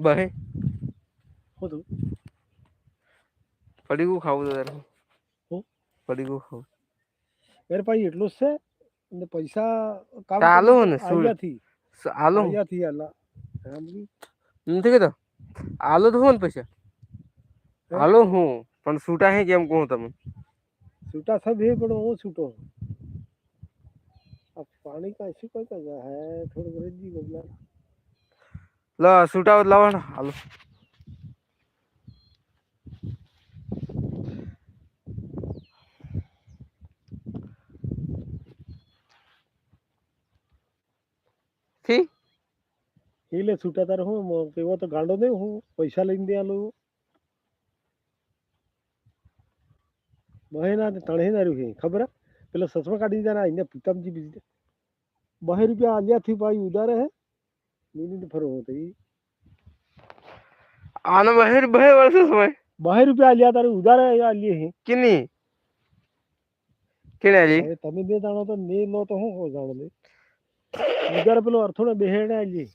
બહે હું તું પડીકું ખાવું તો તારે હું પડીકું ખાવું યાર ભાઈ એટલું જ છે અને પૈસા કામ ચાલુ કર્યું તો ને શું આવ્યાથી આલુ આવ્યાથી આલા નથી કીધો આલુ તો હું પૈસા હે હાલો હું પણ છૂટા હે કેમ કહું તમે છૂટા સબ હે પણ હું છૂટો अब पानी का ऐसी कोई कर रहा है थोड़ी गरीबी बदला લ છૂટા લાવવાનો હાલો થી એટલે છૂટા તારે હું એવો તો ગાંડો નહીં હું પૈસા લઈને દે આલું બહે ના તણે ના રહ્યું ખબર પેલા સસમા કાઢી જાય એને પિતામજી બીજી 2 રૂપિયા આલ્યાથી ભાઈ ઉધારે હે મિનિટ ફરો થઈ આનો બહે વર્ષ સમય 2 રૂપિયા આલ્યા તારે ઉધારે આલીએ હે કિની કેણાજી હવે તમે બે જાણો તો ને લો તો હું જાણો લે ઉધારે પેલો અર્થોને બેહેડે આલીએ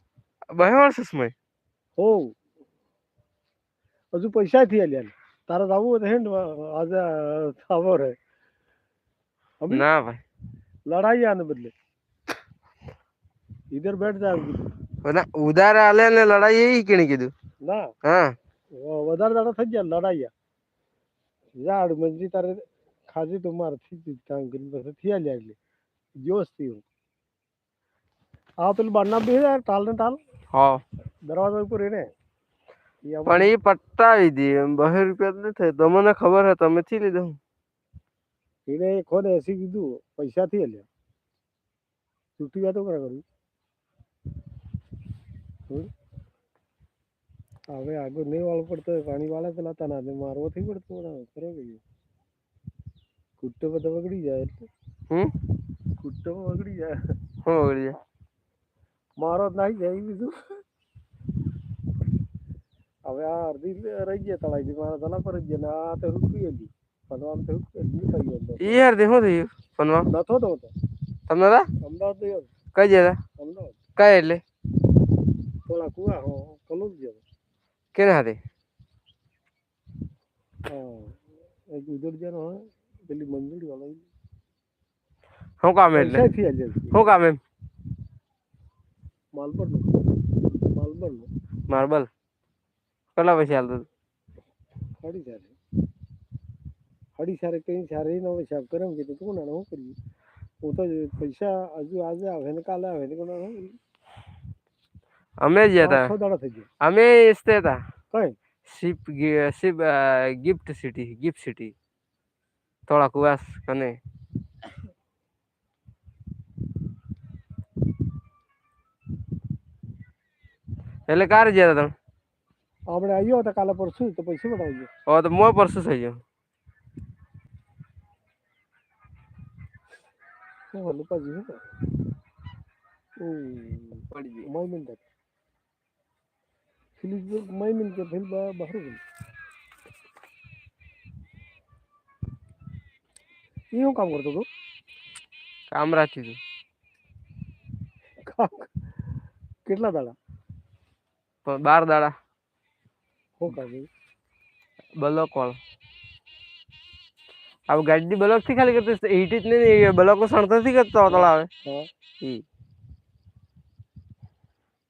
બહે વર્ષ સમય હો હજુ પૈસા થી આલ્યા તારે આવું હોય તો હેડ આજે ખબર હે ના ભાઈ લડાઈ આને બદલે इधर बैठ जा ઉધાર આલે ને લડાઈ એ કેણી કીધું ના હા વધારે દાડા થઈ ગયા લડાઈ યાર મંજી તારે ખાજી તો મારથી કામ કરી પછી થી આલ્યા એટલે જોશ થી આ પેલું બારના બે ટાલ ને ટાલ હા દરવાજા ઉપર એને પણ એ પટાવી દી 2 રૂપિયા નથી થાય તમને ખબર હે તમે થી લીધું એને ખોદ એસી કીધું પૈસા થી આલ્યા છૂટી વાતો કરા કરું હવે આગળ નહીં વાળો પડતો પાણી વાળે પેલા તના મારવો થઈ પડતો કરો ગયું કુટ્ટો બધા બગડી જાય એટલે કુટ્ટો બગડી જાય હું બગડી જાય મારો નાઈ જાય બીજું હવે આ અડધી રહી ગયા તળાઈ મારા તલા પર જ ગયા આ તો રૂકી ગયેલી પનવામ તો ઈ યાર દે હું થયું પનવા નતો તો તમને દા અમદાવાદ ગયો કઈ જતા અમદાવાદ કઈ એટલે થોડા કુવા હો કલું જ ગયો કેને હાથે હા એક ઉધર જનો હોય પેલી મંજૂરી વાળા હું કામ એટલે પૈસા થી આલ્યા હું કામ એમ માલબર નું માર્બલ કેટલા પૈસા હાલતું હડી સારે કઈ સારે નો હિસાબ કરે કીધું તું ના હું કરી હું તો પૈસા હજુ આજે આવે ને કાલે આવે ને કોના અમે જ હતા 5-6 દાડા થઈ ગયા અમે ઇસ્તે હતા કઈ શિપ ગિફ્ટ સિટી થોડા કુવાસ કને એટલે કાર જ્યા તમે આપણે આવ્યો હતા કાલે પરસું તો પૈસા બતાવજો ઓ તો મોય પરસું થઈ ગયો લુપા જી પડી ગઈ મય મિનિટ ફિલિપ મય મિનિટ ફિલ બહાર એ હું કામ કરતો હતો કામ રાખી કેટલા દાડા 12 દાડા હું કામ બલોક વાળો अब गाड़ी ब्लॉक थी खाली करते हीट इतने ब्लॉक को सड़ता थी करता तोड़ा આવે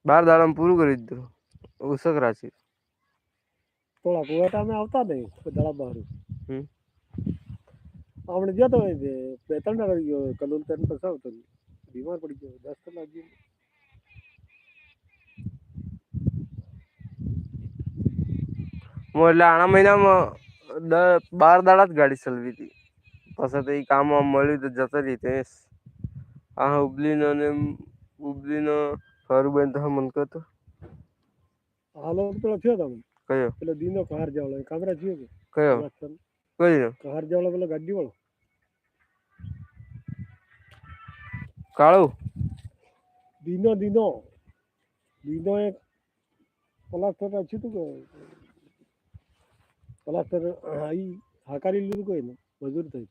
12 દાડા પૂરું કરી દીધું ઉસક રાશી થોડા કુવાટા અમે આવતા નહીં દાડા બહાર આપણે જતો હોય છે 2-3 દાડા ગયો કલોલ તને પછી આવતો બીમાર પડી ગયો 10 કલાક જેવું હું એટલે આણા મહિનામાં 12 દાડા જ ગાડી ચલાવી હતી પછી તો એ કામ મળ્યું તો જતો રહી તે આ ઉબલીનો ફરું બેન તો મન કરતો હાલો પેલો થયો તમે કયો પેલો દીનો કહાર જાવલો કામરા થયો કે કયો કયો કહાર જાવલો પેલો ગાડી વાળો કાળું દીનો એક પ્લાસ્ટર છે તું કે પ્લાસ્ટર આઈ હાકારી લીધું કોઈ ને મજૂર થઈ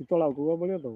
તળાવ કુવા બન્યો તો